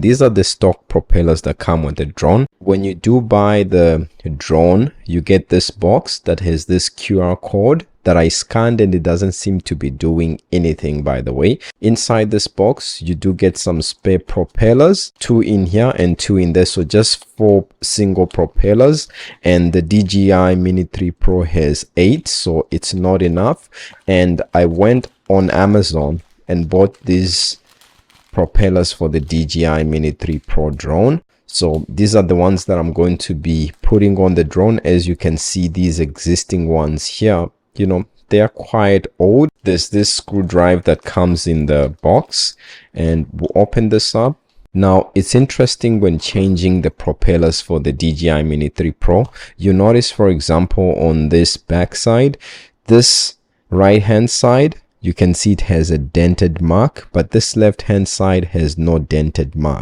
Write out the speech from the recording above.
These are the stock propellers that come with the drone. When you do buy the drone, you get this box that has this QR code that I scanned, and it doesn't seem to be doing anything, by the way. Inside this box, you do get some spare propellers, 2 in here and 2 in there, so just 4 single propellers. And the DJI Mini 3 Pro has 8, so it's not enough. And I went on Amazon and bought these propellers for the DJI Mini 3 Pro drone. So these are the ones that I'm going to be putting on the drone. As you can see, these existing ones here, you know, they are quite old. There's this screwdriver that comes in the box, and we'll open this up. Now it's interesting when changing the propellers for the DJI Mini 3 Pro. You notice, for example, on this back side, this right hand side, you can see it has a dented mark, but this left hand side has no dented mark.